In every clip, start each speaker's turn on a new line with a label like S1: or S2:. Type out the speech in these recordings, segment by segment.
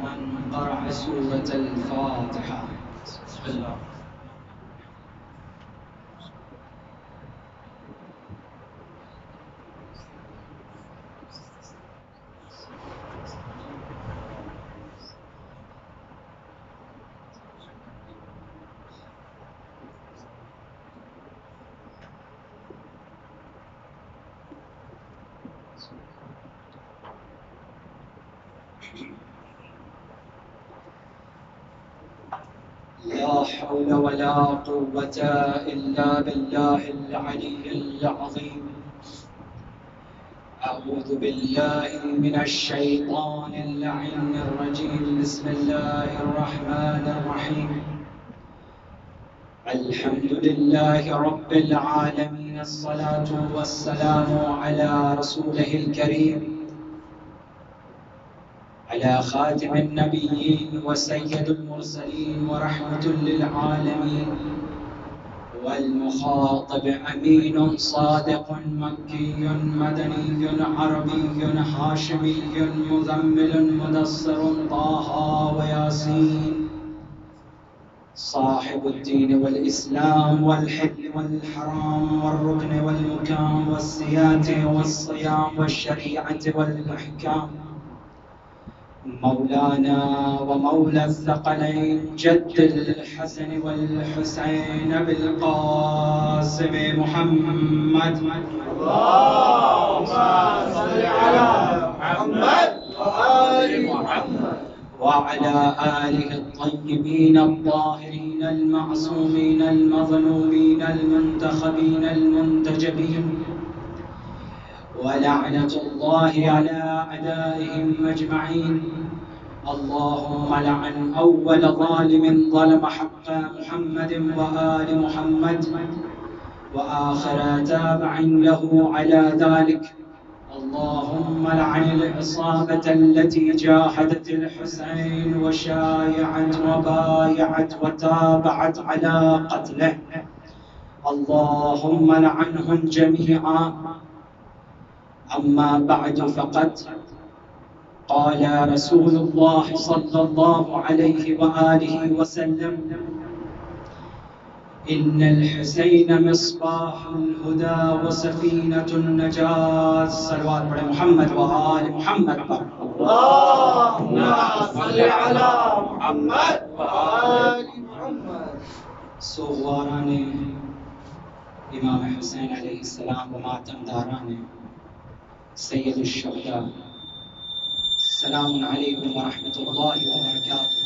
S1: من قرأ سورة الفاتحة. بسم الله. لا حول ولا قوة إلا بالله العلي العظيم. أعوذ بالله من الشيطان اللعين الرجيم. بسم الله الرحمن الرحيم. الحمد لله رب العالمين. الصلاة والسلام على رسوله الكريم، على خاتم النبيين وسيد المرسلين ورحمة للعالمين، والمخاطب أمين صادق مكي مدني عربي هاشمي مزمل مدصر طه وياسين، صاحب الدين والإسلام والحل والحرام والركن والمكام والسيادة والصيام والشريعة والإحكام، مولانا ومولى الثقلين جد الحسن والحسين أبي القاسم محمد.
S2: اللهم صل على محمد وآل محمد
S1: وعلى آله الطيبين الطاهرين المعصومين المظلومين المنتخبين المنتجبين، ولعنة الله على أعدائهم أجمعين. اللهم لعن أول ظالم ظلم حق محمد وآل محمد، وآخر تابع له على ذلك. اللهم لعن العصابة التي جاهدت الحسين وشايعت وبايعت وتابعت على قتله. اللهم لعنهم جميعا. أما بعد، فقد قال رسول الله صلى الله عليه وآله وسلم: إن الحسين مصباح الهدى وسفينة النجاة. صلوات بر محمد وآل محمد.
S2: اللهم صل على محمد وآل محمد.
S1: سوگواران امام حسین علیہ السلام و ماتم داران سید الشہداء، السلام علیکم ورحمۃ اللہ وبرکاتہ.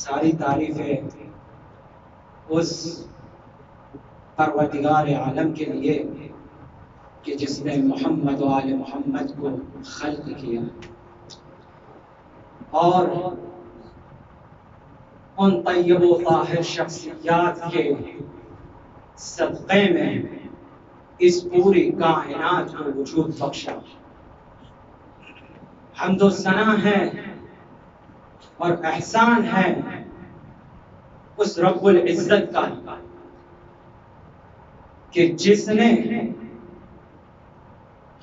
S1: ساری تعریفیں اس پروردگار عالم کے لیے کہ جس نے محمد و آل محمد کو خلق کیا، اور ان طیب و طاہر شخصیات کے صدقے میں اس پوری کائنات کو وجود بخشا. حمد و ثنا ہے اور احسان ہے اس رب العزت کا کہ جس نے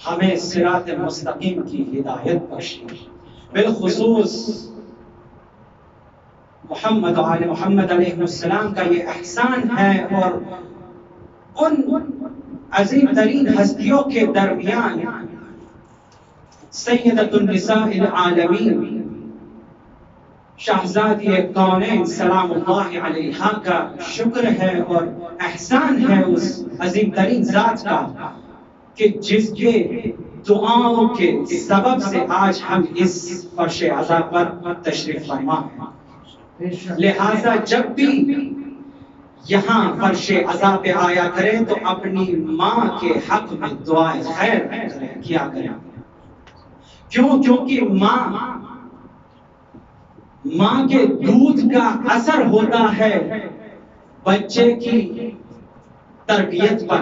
S1: ہمیں صراط مستقیم کی ہدایت بخشی. بالخصوص محمد و آل محمد علیہ السلام کا یہ احسان ہے، اور ان عظیم ترین ہستیوں کے درمیان سیدۃ النساء العالمین شہزادی کونین سلام اللہ علیہا کا شکر ہے اور احسان ہے اس عظیم ترین ذات کا کہ جس کے دعاؤں کے سبب سے آج ہم اس فرش عزا پر تشریف فرما ہیں. لہذا جب بھی یہاں فرش عزا پہ آیا کریں تو اپنی ماں کے حق میں دعائے خیر کیا کریں. کیونکہ ماں کے دودھ کا اثر ہوتا ہے بچے کی تربیت پر،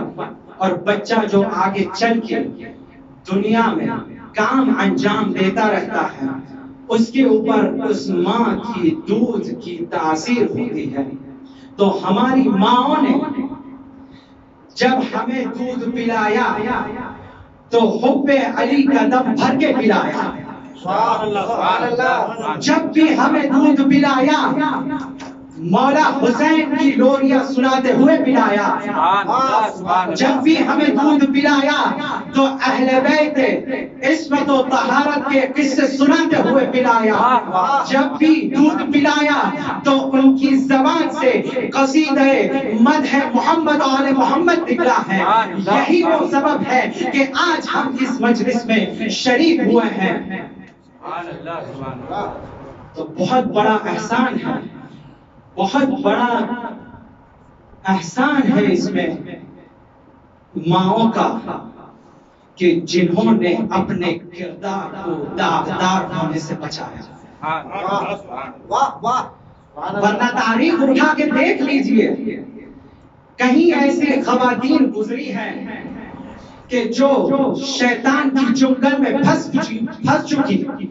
S1: اور بچہ جو آگے چل کے دنیا میں کام انجام دیتا رہتا ہے اس کے اوپر اس ماں کی دودھ کی تاثیر ہوتی ہے. تو ہماری ماں نے جب ہمیں دودھ پلایا تو حب علی کا دم بھر کے پلایا.
S2: سبحان اللہ سبحان اللہ.
S1: جب بھی ہمیں دودھ پلایا مولا حسین کی لوریاں سناتے ہوئے پلایا. جب بھی ہمیں دودھ پلایا تو اہل بیت عصمت و طہارت کے قصے سناتے ہوئے پلایا. جب بھی دودھ پلایا تو ان کی زبان سے قصیدہ مدح محمد و آل محمد نکلا ہے. یہی وہ سبب ہے کہ آج ہم اس مجلس میں شریک ہوئے ہیں. تو بہت بڑا احسان ہے، بہت بڑا احسان ہے اس میں ماؤں کا کہ جنہوں نے اپنے کردار کو داغدار ہونے سے بچایا. ورنہ تاریخ اٹھا کے دیکھ لیجئے، کہیں ایسی خواتین گزری ہیں کہ جو شیطان کی چنگل میں پھنس چکی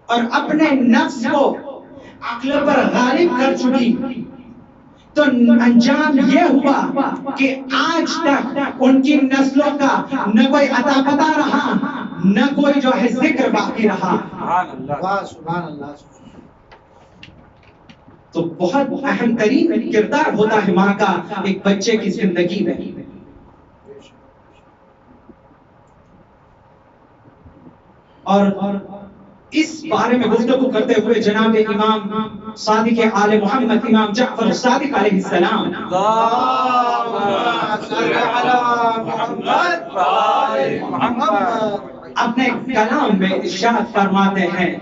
S1: اور اپنے نفس کو عقل پر غالب کر چکی. تو انجام یہ ہوا کہ آج تک ان کی نسلوں کا نہ کوئی عطا پتہ رہا، نہ کوئی جو ہے ذکر باقی رہا.
S2: سبحان اللہ.
S1: تو بہت اہم ترین کردار ہوتا ہے ماں کا ایک بچے کی زندگی میں. اور اس بارے میں گفتگو کرتے ہوئے جناب امام صادق آل محمد امام جعفر الصادق علیہ السلام اپنے کلام میں ارشاد فرماتے ہیں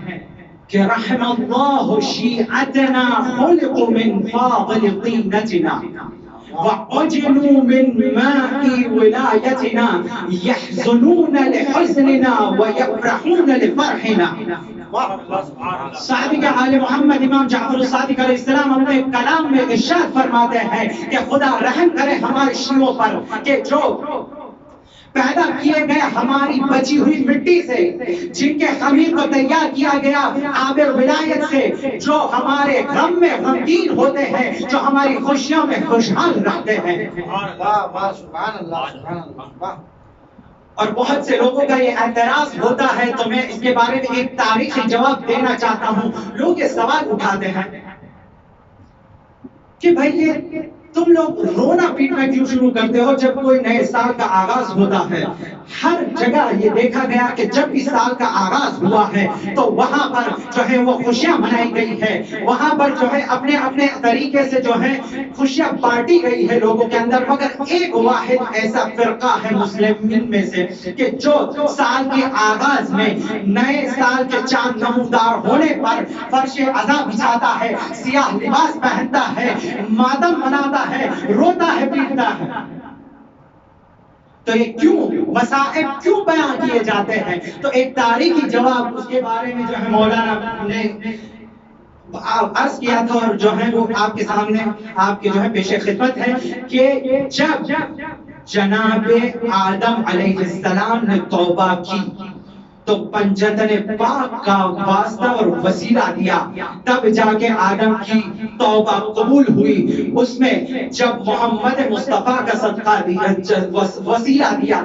S1: کہ رحم اللہ شیعتنا خلق من فاضل طینتنا وعجنوا من ماء ولایتنا يحزنون لحزننا ويفرحون لفرحنا. صادق آل محمد امام جعفر الصادق علیہ السلام اپنے کلام میں ارشاد فرماتے ہیں کہ خدا رحم کرے ہمارے شیعوں پر کہ جو پیدا کیے گئے ہماری بچی ہوئی مٹی سے، جن کے خمیر کو تیار کیا گیا آب ولایت سے، جو ہمارے غم میں غمگین ہوتے ہیں، جو ہماری خوشیوں میں خوشحال رہتے ہیں.
S2: سبحان اللہ.
S1: اور بہت سے لوگوں کا یہ اعتراض ہوتا ہے، تو میں اس کے بارے میں ایک تاریخی جواب دینا چاہتا ہوں. لوگ یہ سوال اٹھاتے ہیں کہ بھائی یہ تم لوگ رونا پیٹنا کیوں شروع کرتے ہو جب کوئی نئے سال کا آغاز ہوتا ہے؟ ہر جگہ یہ دیکھا گیا کہ جب بھی سال کا آغاز ہوا ہے تو وہاں پر جو ہے وہ خوشیاں منائی گئی ہے، وہاں پر جو ہے اپنے اپنے طریقے سے جو ہے خوشیاں بانٹی گئی ہے لوگوں کے اندر. مگر ایک واحد ایسا فرقہ ہے مسلمین میں سے کہ جو سال کے آغاز میں نئے سال کے چاند نمودار ہونے پر فرش عزا بچھاتا ہے، سیاہ لباس پہنتا ہے، ماتم مناتا ہے، روتا ہے، پیٹتا ہے. تو یہ کیوں مصائب کیوں بیان کیے جاتے ہیں؟ تو ایک تاریخی جواب اس کے بارے میں جو ہے مولانا نے عرض کیا تھا اور جو ہے وہ آپ کے سامنے آپ کے جو ہے پیش خدمت ہے کہ جب جناب آدم علیہ السلام نے توبہ کی تو پنجتن پاک کا واسطہ اور وسیلہ دیا، تب جا کے آدم کی توبہ قبول ہوئی. اس میں جب محمد مصطفیٰ کا صدقہ دیا، وسیلہ دیا،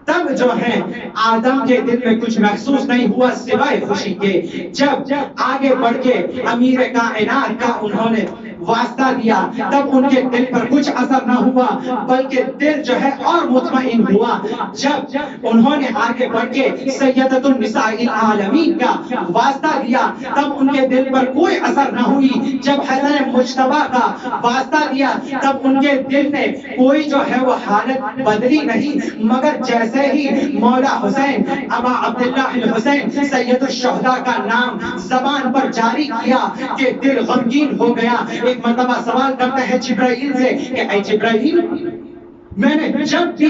S1: تب جو ہے آدم کے دل میں کچھ محسوس نہیں ہوا سوائے خوشی کے. جب آگے بڑھ کے امیر کائنات کا انہوں نے واسطہ دیا تب ان کے دل پر کچھ اثر نہ ہوا، بلکہ دل جو ہے اور مطمئن ہوا. جب انہوں نے آگے بڑھ کے سیدۃ النساء العالمین کا واسطہ دیا تب ان کے دل پر کوئی اثر نہ ہوئی. جب حسن مجتبیٰ کا واسطہ دیا تب ان کے دل میں کوئی جو ہے وہ حالت بدلی نہیں، مگر جیسے ہی مولا حسین ابا عبداللہ الحسین سید الشہداء کا نام زبان پر جاری کیا کہ دل غمگین ہو گیا. ایک مرتبہ سوال کرتے ہیں جبرائیل سے کہ اے جبرائیل، میں نے جب بھی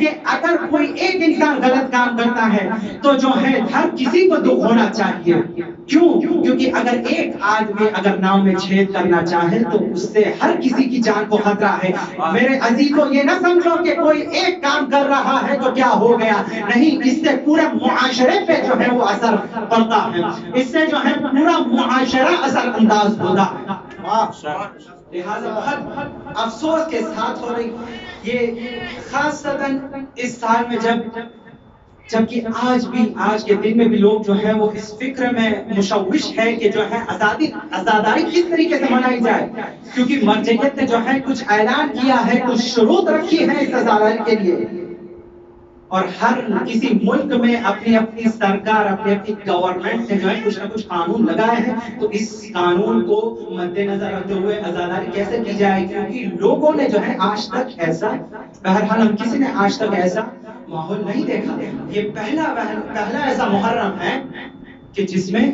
S1: کہ اگر کوئی ایک انسان غلط کام کرتا ہے تو جو ہے ہر کسی کو دکھ ہونا چاہیے. کیوں؟ کیونکہ اگر ایک آدمی اگر ناؤ میں چھید کرنا چاہے تو اس سے ہر کسی کی جان کو خطرہ ہے. میرے عزیزوں یہ نہ سمجھو کہ کوئی ایک کام کر رہا ہے تو کیا ہو گیا، نہیں، اس سے پورے معاشرے پہ جو ہے وہ اثر پڑتا ہے، اس سے جو ہے پورا معاشرہ اثر انداز ہوتا ہے. لہذا بہت افسوس کے ساتھ ہو رہی یہ خاصتاً اس سال میں جبکہ آج کے دن میں بھی لوگ جو ہے وہ اس فکر میں مشوش ہے کہ جو ہے عزاداری کس طریقے سے منائی جائے، کیونکہ مرجعیت نے جو ہے کچھ اعلان کیا ہے، کچھ شروط رکھی ہے اس عزاداری کے لیے، اور ہر کسی ملک میں اپنی سرکار اپنی گورنمنٹ نے جو ہے کچھ نہ کچھ قانون لگائے ہیں. تو اس قانون کو مد نظر رکھتے ہوئے عزاداری کیسے کی جائے، کیونکہ لوگوں نے جو ہے آج تک ایسا، بہرحال ہم کسی نے آج تک ایسا ماحول نہیں دیکھا. یہ پہلا ایسا محرم ہے کہ جس میں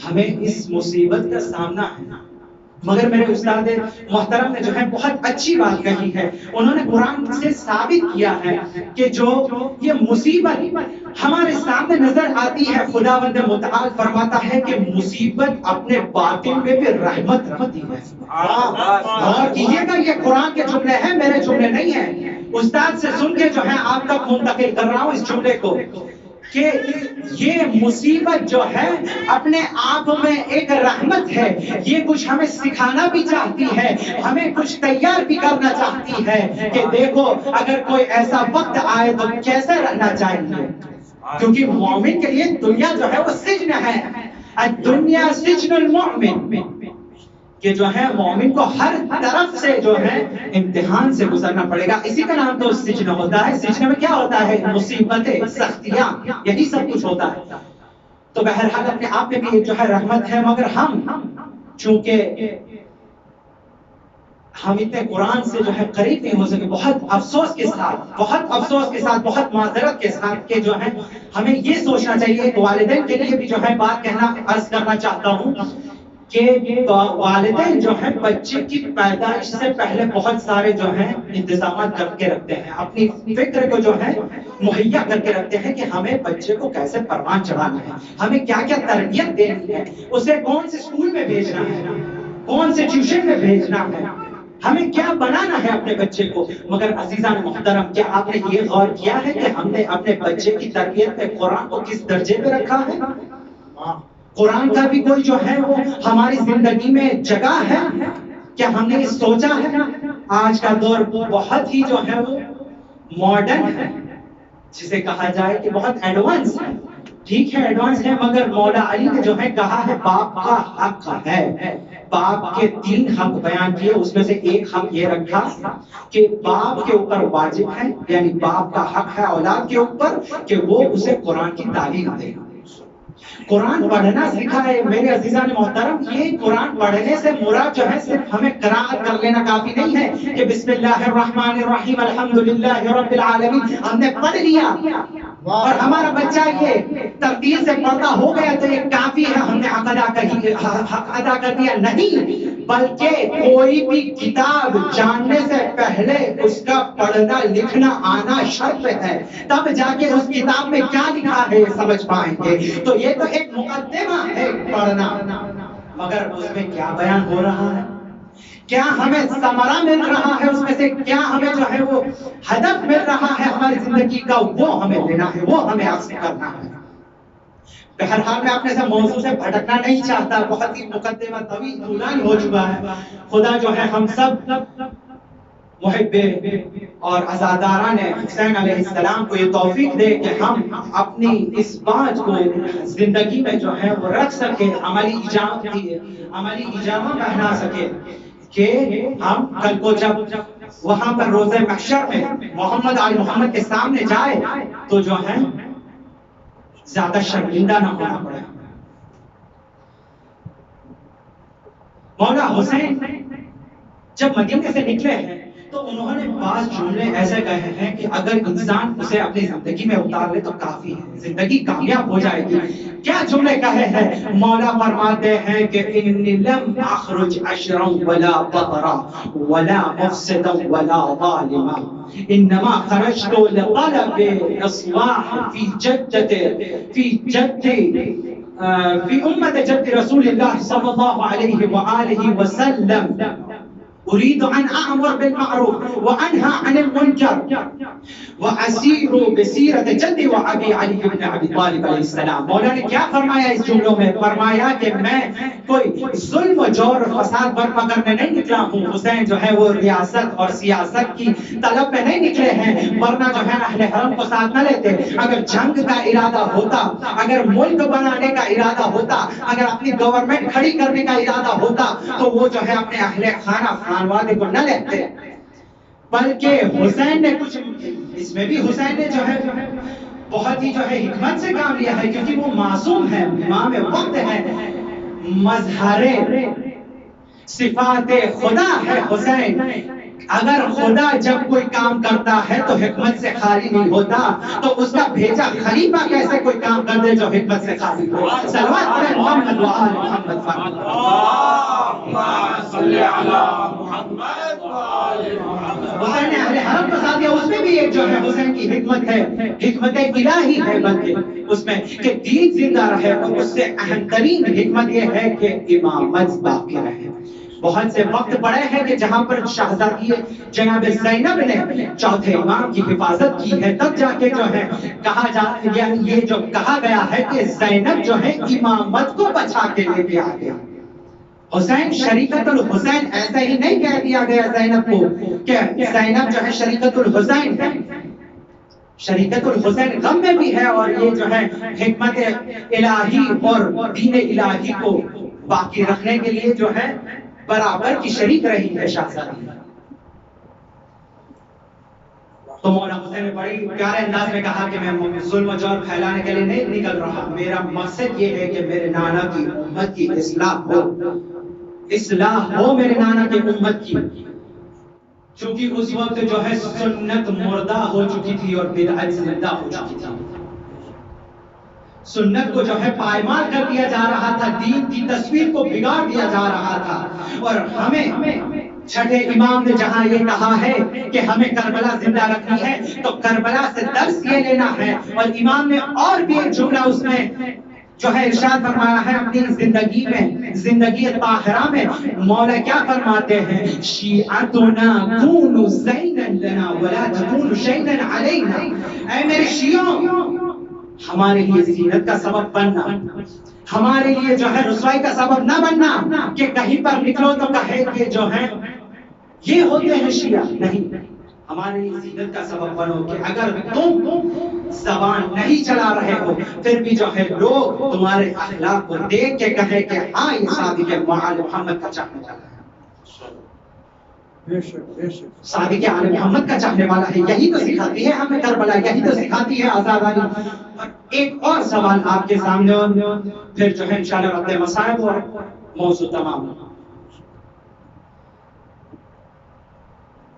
S1: ہمیں اس مصیبت کا سامنا ہے. مگر میرے استاد محترم نے جو ہے بہت اچھی بات کہی ہے. انہوں نے قرآن سے ثابت کیا ہے کہ جو یہ مصیبت ہمارے سامنے نظر آتی ہے، خداوند متعال فرماتا ہے کہ مصیبت اپنے باطن میں بھی رحمت رکھتی ہے. اور کیجیے گا یہ قرآن کے جملے ہیں، میرے جملے نہیں ہیں. استاد سے سن کے جو ہے آپ تک منتقل کر رہا ہوں اس جملے کو کہ یہ مصیبت جو ہے اپنے آپ میں ایک رحمت ہے. یہ کچھ ہمیں سکھانا بھی چاہتی ہے، ہمیں کچھ تیار بھی کرنا چاہتی ہے کہ دیکھو اگر کوئی ایسا وقت آئے تو کیسے رہنا چاہیے. کیونکہ مومن کے لیے دنیا جو ہے وہ سجن ہے. الدنیا سجن المؤمن، کہ جو ہے مومن کو ہر طرف سے جو ہے امتحان سے گزرنا پڑے گا. اسی کا نام تو سجن ہوتا ہے. سجن میں کیا ہوتا ہے؟ مصیبتیں، سختیاں، یہی سب کچھ ہوتا ہے. تو بہرحال اپنے آپ میں بھی ایک جو ہے رحمت ہے. مگر ہم چونکہ ہم اتنے قرآن سے جو ہے قریب نہیں ہو سکے، بہت افسوس کے ساتھ بہت معذرت کے ساتھ کہ جو ہے ہمیں یہ سوچنا چاہیے. والدین کے لیے بھی جو ہے بات کہنا عرض کرنا چاہتا ہوں کہ والدین جو ہیں بچے کی پیدائش سے پہلے بہت سارے جو ہیں انتظامات کر کے رکھتے ہیں، اپنی فکر کو جو ہے مہیا کر کے رکھتے ہیں کہ ہمیں بچے کو کیسے پروان چڑھانا ہے، ہمیں کیا کیا تربیت دینی ہے، اسے کون سے اسکول میں بھیجنا ہے، کون سے ٹیوشن میں بھیجنا ہے، ہمیں کیا بنانا ہے اپنے بچے کو. مگر عزیزان محترم، کیا آپ نے یہ غور کیا ہے کہ ہم نے اپنے بچے کی تربیت میں قرآن کو کس درجے پہ رکھا ہے؟ قرآن کا بھی کوئی جو ہے وہ ہماری زندگی میں جگہ ہے؟ کیا ہم نے یہ سوچا ہے؟ آج کا دور بہت ہی جو ہے وہ ماڈرن ہے، جسے کہا جائے کہ بہت ایڈوانس ہے. ٹھیک ہے ایڈوانس ہے، مگر مولا علی نے جو ہے کہا ہے باپ کا حق ہے. باپ کے 3 حق بیان کیے، اس میں سے ایک حق یہ رکھا کہ باپ کے اوپر واجب ہے، یعنی باپ کا حق ہے اولاد کے اوپر کہ وہ اسے قرآن کی تعلیم دے. قرآن پڑھنا سکھائے. میرے عزیزان محترم، یہ قرآن پڑھنے سے مراد جو ہے صرف ہمیں قرأت کر لینا کافی نہیں ہے کہ بسم اللہ الرحمن الرحیم الحمدللہ رب العالمین ہم نے پڑھ لیا اور ہمارا بچہ یہ ترتیل سے پڑھتا ہو گیا تو یہ کافی ہے، ہم نے حق ادا کر دیا. نہیں، بلکہ کوئی بھی کتاب جاننے سے پہلے اس کا پڑھنا لکھنا آنا شرط ہے، تب جا کے اس کتاب میں کیا لکھا ہے سمجھ پائیں گے. تو یہ تو ایک مقدمہ ہے پڑھنا، مگر اس میں کیا بیان ہو رہا ہے، کیا ہمیں ثمرہ مل رہا ہے، اس میں سے کیا ہمیں جو ہے وہ ہدف مل رہا ہے ہماری زندگی کا، وہ ہمیں لینا ہے، وہ ہمیں حاصل کرنا ہے. بہرحال میں اپنے سے موضوع سے بھٹکنا نہیں چاہتا، بہت ہی مقدمہ طویل ہو چکا ہے. خدا جو ہے ہم سب محب اور عزاداران حسین علیہ السلام کو یہ توفیق دے کہ ہم اپنی اس بات کو زندگی میں جو ہے وہ رکھ سکے، عملی اجامہ پہنا سکے کہ ہم کل کو جب وہاں پر روز محشر میں محمد آل محمد کے سامنے جائے تو جو ہے زیادہ شرمندہ نہ ہونا پڑے. مولا حسین جب مدینے سے نکلے ہیں تو تو انہوں نے بعض جملے ایسے کہے ہیں کہ اگر انسان اسے اپنی زندگی میں اتار لے تو کافی ہے، زندگی کامیاب ہو جائے گی۔ کیا جملے کہے ہیں؟ مولا فرماتے ہیں کہ انی لم اخرج عشرا ولا بطرا ولا مفسدا ولا ظالما انما خرجت لطلب اصلاح في امة جد رسول الله صلى الله عليه وآله وسلم أريد أن أأمر بالمعروف وأنهى عن المنكر وأسير بسيرة جدي وأبي علي بن أبي طالب علیہ السلام۔ مولا نے کیا فرمایا اس جملوں میں؟ فرمایا کہ میں کوئی ظلم و جور اور فساد برپا کرنے نہیں نکلا ہوں۔ حسین جو ہے وہ ریاست اور سیاست کی طلب میں نہیں نکلے ہیں، ورنہ جو ہے اہل حرم کو ساتھ نہ لیتے۔ اگر جنگ کا ارادہ ہوتا، اگر ملک بنانے کا ارادہ ہوتا، اگر اپنی گورنمنٹ کھڑی کرنے کا ارادہ ہوتا تو وہ جو ہے اپنے اہل خانہ خانوادے کو نہ لیتے، بلکہ حسین نے کچھ اس میں بھی حسین نے جو ہے بہت ہی جو ہے حکمت سے کام لیا ہے، کیونکہ وہ معصوم ہے، امام وقت ہے، مظہر صفات خدا ہے حسین۔ اگر خدا جب کوئی کام کرتا ہے تو حکمت سے خالی نہیں ہوتا، تو اس کا بھیجا خلیفہ کیسے کوئی کام کر دے جو حکمت سے خالی ہو؟ صلوات پڑھیں محمد و آل محمد فرمائیں اللہم صلی علی محمد و آل محمد۔ حسین نے اہل حرم کو ساتھ دیا، اس میں بھی ایک جو ہے حسین کی حکمت ہے، حکمت الہی ہے، بلکہ اس میں کہ دین زندہ رہے، اور اس سے اہم ترین حکمت یہ ہے کہ امامت باقی رہے۔ بہت سے وقت پڑے ہیں کہ جہاں پر شہزادی جناب زینب نے چوتھے امام کی حفاظت کی ہے، تب جا کے جو ہے یہ جو کہا گیا ہے کہ زینب جو ہے امامت کو بچا کے لے کے آ گیا۔ حسین شریکت الحسین ایسا ہی نہیں کہہ دیا گیا زینب کو کہ زینب جو ہے شریکت الحسین ہے۔ شریکت الحسین غم میں بھی ہے، اور یہ جو ہے حکمت الہی اور دین الہی کو باقی رکھنے کے لیے جو ہے برابر کی شریک رہی ہے شہزادی۔ تو مولانا حسین نے بڑی پیارے انداز میں کہا کہ میں ظلم و جور پھیلانے کے لیے نہیں نکل رہا، میرا مقصد یہ ہے کہ میرے نانا کی امت کی اصلاح ہو، اصلاح ہو میرے نانا کی امت کی۔ چونکہ اس وقت جو ہے سنت مردہ ہو چکی تھی اور بدعت زندہ ہو چکی تھی، سنت کو جو ہے پائمال کر دیا جا رہا تھا، دین کی تصویر کو بگاڑ دیا جا رہا تھا، اور ہمیں چھٹے امام نے جہاں یہ کہا ہے کہ ہمیں کربلا زندہ رکھنی ہے تو کربلا سے درس یہ لینا ہے۔ اور امام نے اور بھی ایک جملہ اس میں جو ہے ارشاد فرمایا ہے اپنی زندگی میں، زندگی طاہرہ میں مولا کیا فرماتے ہیں؟ شیعتنا کونوا زینا لنا ولا تکونوا شیئا علینا۔ اے میرے شیعوں، ہمارے لیے زینت کا سبب بننا، ہمارے لیے جو ہے رسوائی کا سبب نہ بننا کہ کہیں پر نکلو تو کہے کہ جو ہے یہ ہوتے ہیں شیعہ، نہیں، ہمارے لیے زینت کا سبب بنو کہ اگر تم زبان نہیں چلا رہے ہو پھر بھی جو ہے لوگ تمہارے اخلاق کو دیکھ کے کہے کہ ہاں یہ صادق آل محمد کا چاہنے والا ہے، صادق آل محمد کا چاہنے والا ہے۔ یہی تو سکھاتی ہے ہمیں کربلا، یہی تو سکھاتی ہے آزادی۔ اور ایک اور سوال آپ کے سامنے، اور پھر جو ہے انشاءاللہ اپنے مصائب اور موضوع تمام۔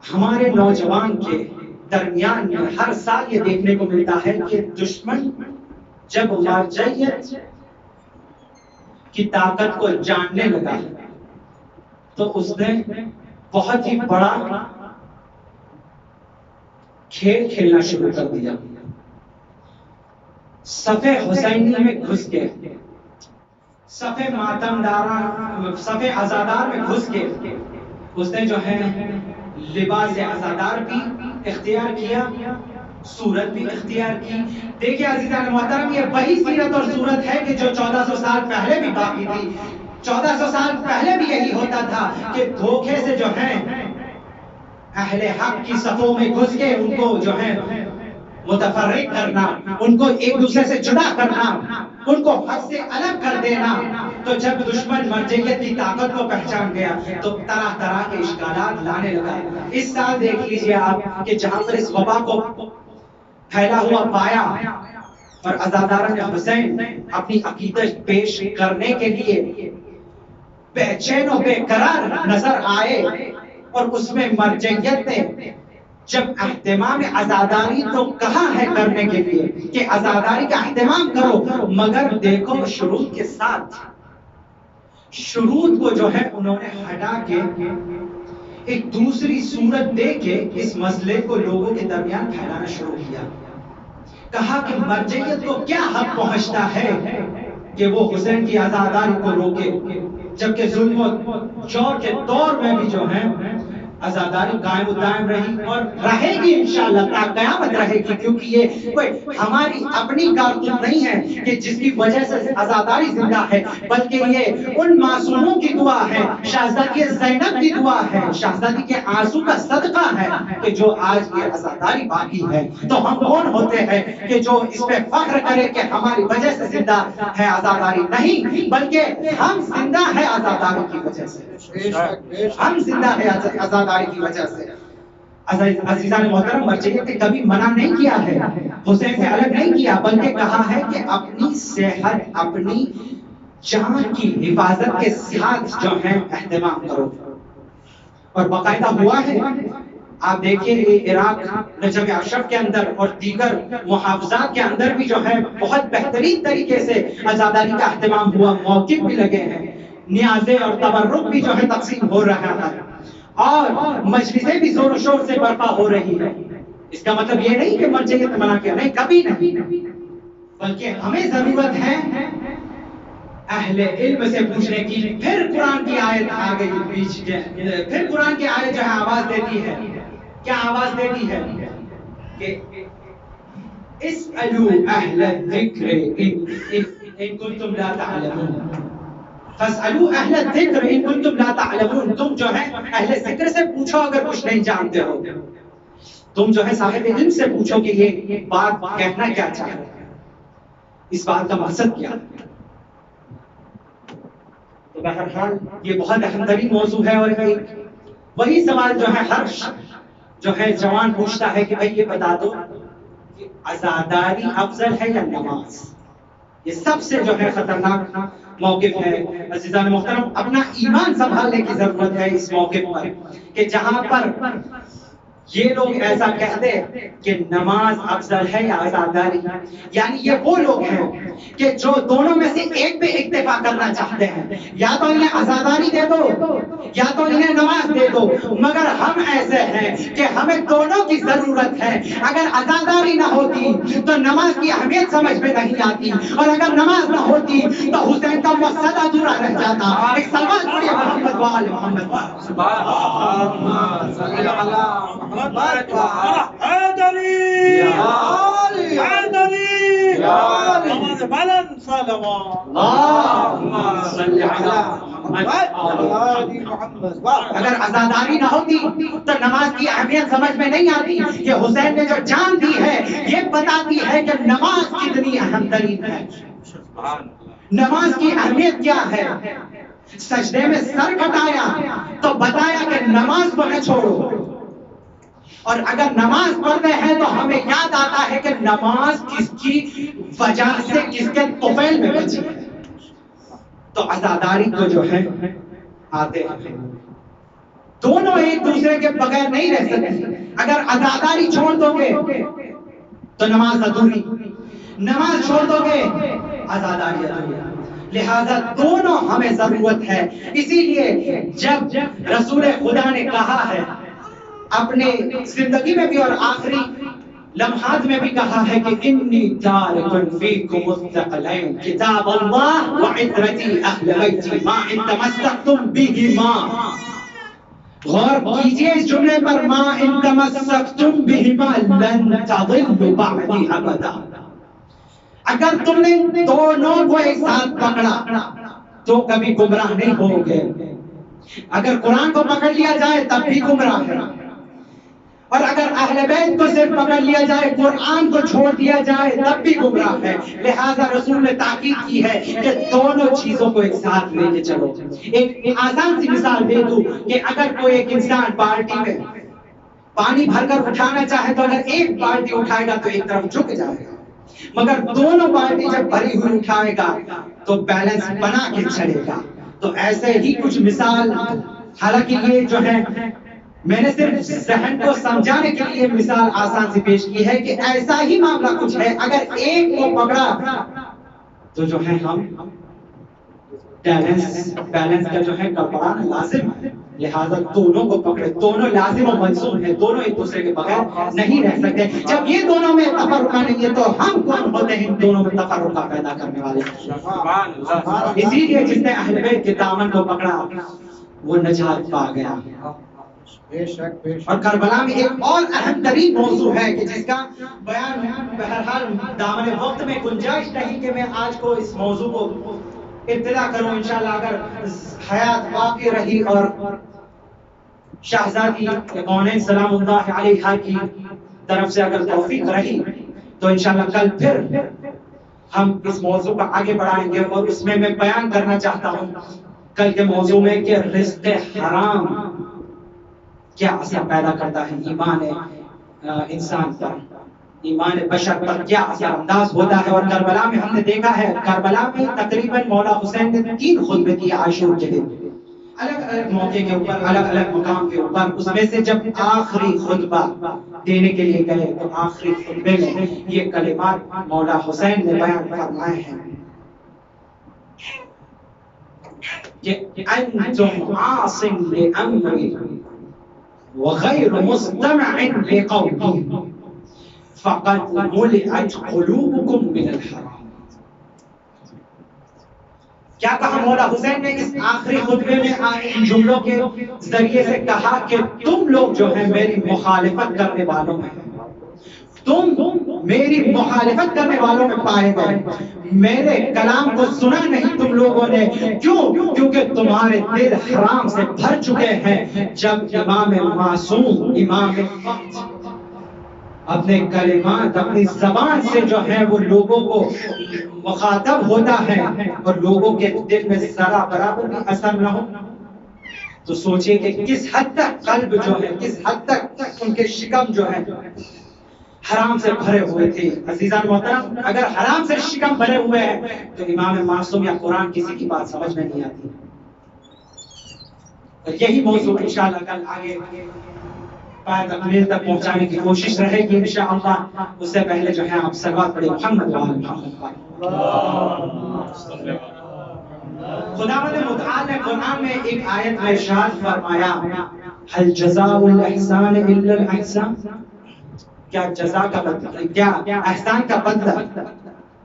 S1: ہمارے نوجوان کے درمیان میں ہر سال یہ دیکھنے کو ملتا ہے کہ دشمن جب مرجعیت کی طاقت کو جاننے لگا تو اس نے بہت ہی بڑا کھیل کھیلنا شروع کر دیا۔ صف حسینی میں گھس کے، صف ماتمداران، صف عزادار میں گھس کے اس نے جو ہے لباس عزادار بھی اختیار کیا، صورت بھی اختیار کی۔ دیکھیں عزیزان محترم، یہ وہی سیرت اور صورت ہے کہ جو 1400 سال پہلے بھی باقی تھی۔ 1400 سال پہلے بھی یہی ہوتا تھا کہ دھوکے سے جو ہے اہل حق کی صفوں میں گھس کے ان کو جو ہے متفرق کرنا، ان کو ایک دوسرے سے جدا کرنا، ان کو حق سے الگ کر دینا۔ تو جب دشمن مرجعیت کی طاقت کو پہچان گیا تو طرح طرح کے اشکالات لانے لگا۔ اس سال دیکھ لیجئے آپ کہ جہاں پر اس وبا کو پھیلا ہوا پایا اور عزاداران حسین اپنی عقیدت پیش کرنے کے لیے بے چین و بے قرار نظر آئے اور اس میں مرجعیت نے جب اہتمام عزاداری تو کہا ہے کرنے کے لیے کہ عزاداری کا اہتمام کرو، مگر دیکھو شروط کے ساتھ، شروط کو جو ہے انہوں نے ہٹا کے ایک دوسری صورت دے کے اس مسئلے کو لوگوں کے درمیان پھیلانا شروع کیا. کہا کہ مرجعیت کو کیا حق پہنچتا ہے کہ وہ حسین کی عزاداری کو روکے، جبکہ ظلم و جور کے دور میں بھی جو ہے عزاداری قائم و دائم رہی اور رہے گی انشاءاللہ تا قیامت رہے گی، کیونکہ یہ کوئی ہماری اپنی کارتون نہیں ہے کہ جس کی وجہ سے عزاداری زندہ ہے، بلکہ یہ ان معصوموں کی دعا ہے، شہزادی زینب کی دعا ہے، شہزادی کے آنسو کا صدقہ ہے کہ جو آج یہ عزاداری باقی ہے. تو ہم کون ہوتے ہیں کہ جو اس پہ فخر کرے کہ ہماری وجہ سے زندہ ہے عزاداری؟ نہیں، بلکہ ہم زندہ ہے عزاداری کی وجہ سے، ہم زندہ ہے عزاداری کی وجہ سے. عزیزان محترم، مرجعیت نے کبھی منع نہیں کیا ہے، حسین سے الگ نہیں کیا، بلکہ کہا ہے کہ اپنی صحت، اپنی جان کی حفاظت کے ساتھ جو ہے اہتمام کرو. اور باقاعدہ ہوا ہے. آپ دیکھیے عراق نجف اشرف کے اندر اور دیگر محافظات کے اندر بھی جو ہے بہت بہترین طریقے سے عزاداری کا اہتمام ہوا، موقف بھی لگے ہیں، نیازیں اور تبرک بھی جو ہے تقسیم ہو رہا ہے، اور مجلسیں بھی زور و شور سے برپا ہو رہی ہے. اس کا مطلب یہ نہیں کہ مرجعیت منع کیا، نہیں، کبھی نہیں، بلکہ ہمیں ضرورت ہے اہل علم سے پوچھنے کی. پھر قرآن کی آیت آ گئی بیچ، پھر قرآن کی آیت جو ہے آواز دیتی ہے، کیا آواز دیتی ہے کہ اسألوا اہل الذکر ان کنتم لا تعلمون، فاسألوا اہل الذکر ان کنتم لا تعلمون. تم جو ہے اہل ذکر سے پوچھو اگر کچھ نہیں جانتے ہو، تم جو ہے صاحب علم سے پوچھو کہ یہ بات کہنا کیا چاہ رہے ہیں، اس بات کا مقصد کیا. تو بہرحال یہ بہت اہم ترین موضوع ہے، اور وہی سوال جو ہے ہر جو ہے جوان پوچھتا ہے کہ بھائی یہ بتا دو کہ عزاداری افضل ہے یا نماز. یہ سب سے جو ہے خطرناک موقف ہے. عزیزان محترم، اپنا ایمان سنبھالنے کی ضرورت ہے اس موقع پر کہ جہاں پر یہ لوگ ایسا کہتے کہ نماز افضل ہے یا عزاداری، یعنی یہ وہ لوگ ہیں کہ جو دونوں میں سے ایک پہ اکتفا کرنا چاہتے ہیں، یا تو انہیں عزاداری دے دو یا تو انہیں نماز دے دو. مگر ہم ایسے ہیں کہ ہمیں دونوں کی ضرورت ہے. اگر عزاداری نہ ہوتی تو نماز کی اہمیت سمجھ میں نہیں آتی، اور اگر نماز نہ ہوتی تو حسین کا مقصد ادھورا رہ جاتا. ایک سلمان پڑھیے محمد وآل محمد. اگر عزاداری نہ ہوتی تو نماز کی اہمیت سمجھ میں نہیں آتی. کہ حسین نے جو جان دی ہے یہ بتاتی ہے کہ نماز کتنی اہم ترین ہے. نماز کی اہمیت کیا ہے؟ سجدے میں سر کٹایا تو بتایا کہ نماز کو نہ چھوڑو، اور اگر نماز پڑھتے ہیں تو ہمیں یاد آتا ہے کہ نماز کس کی وجہ سے کس کے طفیل میں بچی ہے. تو عزاداری کو جو ہے آتے ہیں، دونوں ایک دوسرے کے بغیر نہیں رہ سکتے. اگر عزاداری چھوڑ دو گے تو نماز ادھوری، نماز چھوڑ دو گے عزاداری ادھوری. لہذا دونوں ہمیں ضرورت ہے. اسی لیے جب رسول خدا نے کہا ہے اپنے زندگی میں بھی اور آخری لمحات میں بھی کہا ہے کہ انی تارک فیکم الثقلین کتاب اللہ وعترتی اہل بیتی ما ان تمسکتم بہما. غور کیجئے اس جملے پر، ما ان تمسکتم بہما لن تضلوا بعدی ابدا. اگر تم نے دونوں کو ایک ساتھ پکڑا تو کبھی گمراہ نہیں ہوگے. اگر قرآن کو پکڑ لیا جائے تب بھی گمراہ ہے، اور اگر اہل بیت کو صرف پکڑ لیا جائے، قرآن کو چھوڑ دیا جائے تب بھی گمراہ ہے. لہذا رسول نے تاکید کی ہے کہ دونوں چیزوں کو ایک ساتھ لے کے چلو. ایک آسان سی مثال دے دوں کہ اگر کوئی ایک انسان بالٹی میں پانی بھر کر اٹھانا چاہے تو اگر ایک بالٹی اٹھائے گا تو ایک طرف جھک جائے گا، مگر دونوں بالٹی جب بھری ہوئی اٹھائے گا تو بیلنس بنا کے چلے گا. تو ایسے ہی کچھ مثال، حالانکہ یہ جو ہے میں نے صرف ذہن کو سمجھانے کے لیے مثال آسان سے پیش کی ہے کہ ایسا ہی معاملہ کچھ ہے. اگر ایک کو پکڑا تو جو ہے ہم بیلنس کا جو ہے گڑبڑانا لازم ہے. لہذا دونوں کو پکڑے، دونوں لازم و ملزوم ہیں، دونوں ایک دوسرے کے بغیر نہیں رہ سکتے. جب یہ دونوں میں تفرقہ نہیں ہے تو ہم کون ہوتے ہیں ان دونوں میں تفرقہ پیدا کرنے والے؟ اسی لیے جس نے اہل بیت کے دامن کو پکڑا وہ نجات پا گیا. اور کربلا میں ایک اور اہم ترین موضوع ہے کہ جس کا بیان بہرحال دامن وقت میں گنجائش نہیں کہ میں آج کو اس موضوع کو ابتدا کروں. انشاءاللہ اگر حیات باقی رہی اور شہزادی کونین سلام اللہ علیہا کی طرف سے اگر توفیق رہی تو انشاءاللہ کل پھر ہم اس موضوع کو آگے بڑھائیں گے. اور اس میں بیان کرنا چاہتا ہوں کل کے موضوع میں کہ رزق حرام کیا اثر پیدا کرتا ہے ایمان انسان پر، ایمان بشر پر کیا اثر انداز ہوتا ہے. اور کربلا میں ہم نے دیکھا ہے، کربلا میں تقریباً مولا حسین نے 3 خطبے دیے عاشور کے دن، الگ الگ موقع کے اوپر، الگ الگ مقام کے اوپر. اس میں سے جب آخری خطبہ دینے کے لیے گئے تو آخری خطبے میں یہ کلمات مولا حسین نے بیان فرمائے ہیں کہ انتم عاصم لامری وغیر مستمع لقولی فقد ملئت قلوبکم من الحرام. کیا کہا مولا حسین نے اس آخری خطبے میں ان جملوں کے ذریعے سے کہا کہ تم لوگ جو ہیں میری مخالفت کرنے والوں میں، تم میری مخالفت کرنے والوں میں پائے گئے، میرے کلام کو سنا نہیں تم لوگوں نے. کیوں؟ کیونکہ تمہارے دل حرام سے بھر چکے ہیں. جب امام معصوم، امام اپنے کلمات، اپنی زبان سے جو ہے وہ لوگوں کو مخاطب ہوتا ہے اور لوگوں کے دل میں ذرا برابر بھی اثر نہ ہو تو سوچئے کہ کس حد تک قلب جو ہے، کس حد تک ان کے شکم جو ہے حرام سے بھرے ہوئے تھے. عزیزان محترم، اگر حرام سے شکم بھرے ہوئے ہیں تو امام معصوم یا قرآن کسی کی بات سمجھ میں نہیں آتی. اور یہی موضوع انشاءاللہ کل آگے تکمیل تک پہنچانے کی کوشش رہے گی انشاءاللہ. اس سے پہلے جو ہے آپ صلوات پڑھیں محمد و آل محمد. خداوند متعال نے قرآن میں ایک آیت میں ارشاد فرمایا هل جزاء الاحسان الا الاحسان. کیا جزا کا بدلہ، کیا احسان کا بدلہ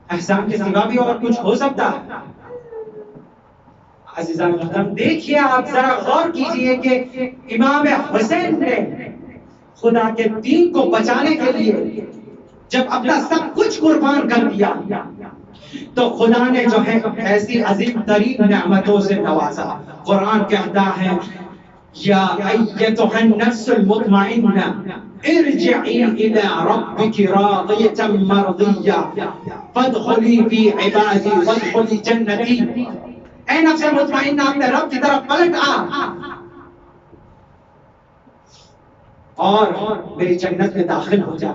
S1: احسان کے سوا بھی اور کچھ ہو سکتا ہے؟ عزیزان محترم دیکھیے، آپ ذرا غور کیجئے کہ امام حسین نے خدا کے دین کو بچانے کے لیے جب اپنا سب کچھ قربان کر دیا تو خدا نے جو ہے ایسی عظیم ترین نعمتوں سے نوازا. قرآن کہتا ہے یا ایتها النفس المطمئنہ ارجعی الی ربک راضیۃ مرضیہ فادخلی فی عبادی وادخلی جنتی. اے نفس مطمئنہ اپنے رب کی طرف پلٹ آ اور میری جنت میں داخل ہو جا.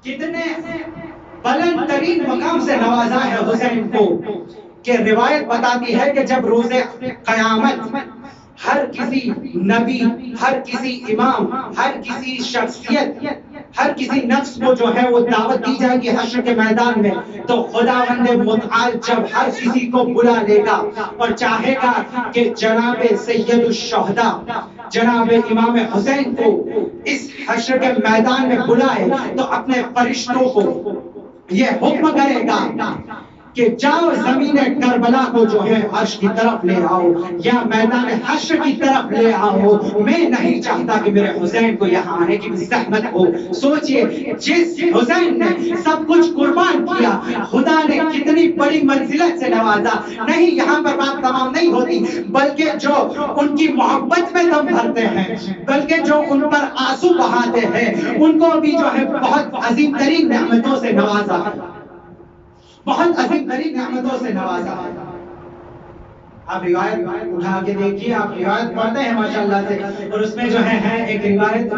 S1: کتنے بلند ترین مقام سے نوازا ہے حسین کو کہ روایت بتاتی ہے کہ جب روز قیامت ہر کسی نبی، ہر کسی امام، ہر کسی شخصیت، ہر کسی نفس کو جو ہے وہ دعوت دی جائے گی حشر کے میدان میں تو خداوند متعال جب ہر کسی کو بلا لے گا اور چاہے گا کہ جناب سید الشہداء جناب امام حسین کو اس حشر کے میدان میں بلائے تو اپنے فرشتوں کو یہ حکم کرے گا کہ جاؤ زمین کربلا کو جو ہے عرش کی طرف لے آؤ یا میدان حشر کی طرف لے آؤ. میں نہیں چاہتا کہ میرے حسین کو یہاں آنے کی زحمت ہو. سوچئے جس حسین نے سب کچھ قربان کیا خدا نے کتنی بڑی منزلت سے نوازا. نہیں، یہاں پر بات تمام نہیں ہوتی بلکہ جو ان کی محبت میں دم بھرتے ہیں، بلکہ جو ان پر آنسو بہاتے ہیں ان کو بھی جو ہے بہت عظیم ترین نعمتوں سے نوازا، بہت عظیم ترین نعمتوں سے نوازا. آپ روایت اٹھا کے دیکھیے، آپ روایت پڑھتے ہیں ماشاءاللہ سے اور اس میں جو ہے ایک روایت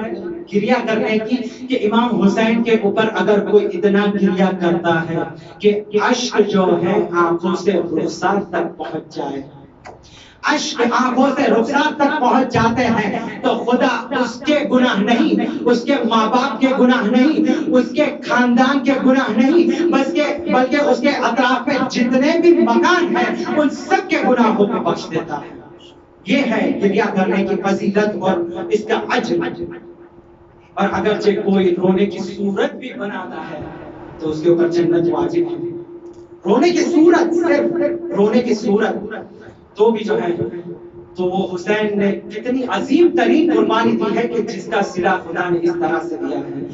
S1: گریہ کرنے کی کہ امام حسین کے اوپر اگر کوئی اتنا گریہ کرتا ہے کہ اشک جو ہے آنکھوں سے رخسار تک پہنچ جائے، اشک آنکھوں سے رخسار تک پہنچ جاتے ہیں تو خدا اس کے گناہ نہیں، اس کے ماں باپ کے گناہ نہیں، اس کے خاندان کے گناہ نہیں، بلکہ اس کے اطراف میں جتنے بھی مکان ہیں ان سب کے گناہوں کو بخش دیتا ہے۔ یہ ہے گریہ کرنے کی فضیلت اور اس کا اجر۔ اور اگرچہ کوئی رونے کی صورت بھی بناتا ہے تو اس کے اوپر جنت واجب ہے۔ رونے کی صورت، صرف رونے کی صورت تو بھی جو ہے تو وہ حسین نے کتنی عظیم ترین قربانی دی ہے کہ جس کا صلہ خدا نے اس طرح سے دیا ہے۔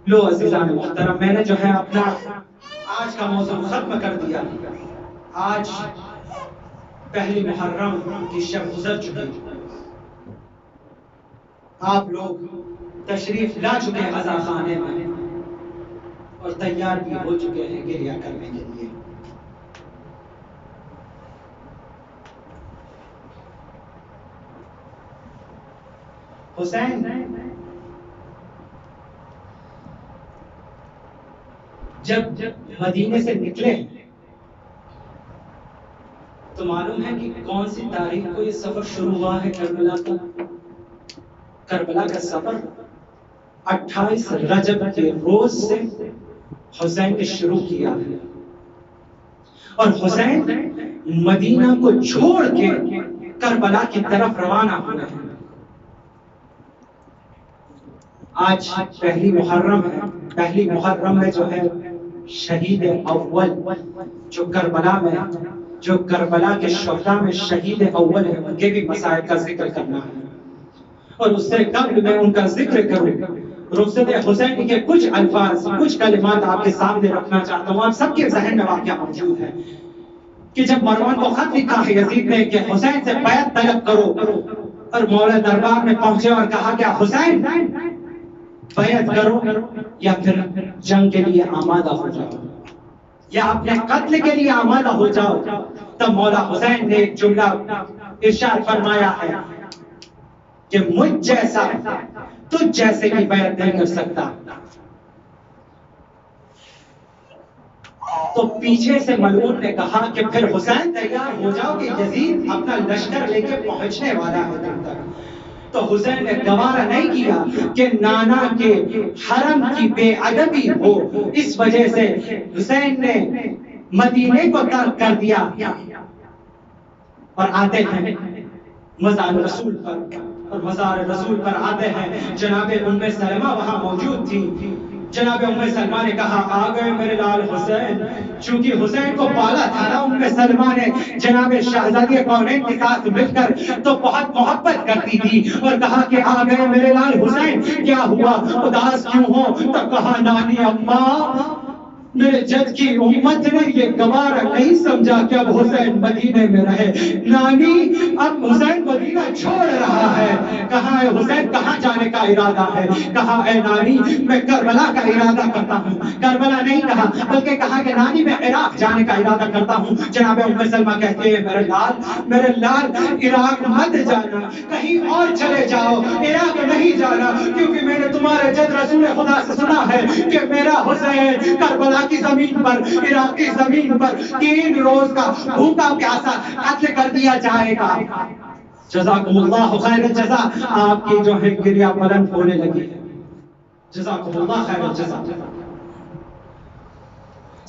S1: لو عزیزان محترم، میں نے جو ہے اپنا آج کا موضوع ختم کر دیا۔ آج پہلی محرم کی شب گزر چکی، آپ لوگ تشریف لا چکے ہیں عزا خانے میں اور تیار بھی ہو چکے ہیں گریہ کرنے کے لیے۔ حسین جب مدینے سے نکلے تو معلوم ہے کہ کون سی تاریخ کو یہ سفر شروع ہوا ہے کربلا کا؟ کربلا کا سفر 28 رجب کے روز سے حسین نے شروع کیا ہے، اور حسین مدینہ کو چھوڑ کے کربلا کی طرف روانہ ہوئے ہیں۔ آج پہلی محرم ہے، پہلی محرم میں جو ہے شہید اول جو کربلا کے شہداء میں شہید اول ہے، ان کے بھی مسائل کا ذکر کرنا ہے۔ اور اس سے قبل میں ان کا ذکر کروں، رخصت حسین کے کچھ الفاظ، کچھ کلمات آپ کے سامنے رکھنا چاہتا ہوں۔ آپ سب کے ذہن میں واقعہ موجود ہے کہ جب مروان کو خط لکھا ہے یزید نے کہ حسین سے بیعت طلب کرو، اور مولا دربار میں پہنچے اور کہا کہ حسین بیعت کرو یا پھر جنگ کے لیے آمادہ ہو جاؤ، یا اپنے قتل کے لیے آمادہ ہو جاؤ، تب مولا حسین نے ایک جملہ ارشاد فرمایا ہے کہ مجھ جیسا تجھ جیسے کی بیعت نہیں کر سکتا۔ تو پیچھے سے ملعون نے کہا کہ پھر حسین تیار ہو جاؤ کہ یزید اپنا لشکر لے کے پہنچنے والا ہے تم تک۔ تو حسین نے گوارا نہیں کیا کہ نانا کے حرم کی بے ادبی ہو، اس وجہ سے حسین نے مدینے کو ترک کر دیا اور آتے ہیں مزار رسول پر، اور مزار رسول پر آتے ہیں جناب ام سلمہ وہاں موجود تھی۔ جناب ام سلمہ نے کہا آ گئے میرے لال حسین، چونکہ حسین کو پالا تھا نا ام سلمہ نے جناب شہزادی کونین کے ساتھ مل کر، تو بہت محبت کرتی تھی، اور کہا کہ آ گئے میرے لال حسین، کیا ہوا اداس کیوں ہو؟ تو کہا نانی اماں، میرے جد کی امت نے یہ گوارا نہیں سمجھا کہ اب حسین مدینے میں رہے، نانی اب حسین مدینہ چھوڑ رہا ہے۔ کہا اے حسین کہاں جانے کا ارادہ ہے؟ کہا اے نانی میں کربلا کا ارادہ کرتا ہوں۔ کربلا نہیں کہا بلکہ کہا کہ نانی میں عراق جانے کا ارادہ کرتا ہوں۔ جناب ام سلمہ کہتے ہیں میرے لال عراق مت جانا، کہیں اور چلے جاؤ، عراق نہیں جانا، کیونکہ میں نے تمہارے جد رسول خدا سے سنا ہے کہ میرا حسین کربلا کی زمین پر، عراق کی زمین پر 3 روز کا بھوکا پیاسا قتل کر دیا جائے گا۔ جزاکم اللہ خیر الجزا، آپ کی جو ہے گریہ بلند ہونے لگی ہے۔ جزاکم اللہ خیر الجزا۔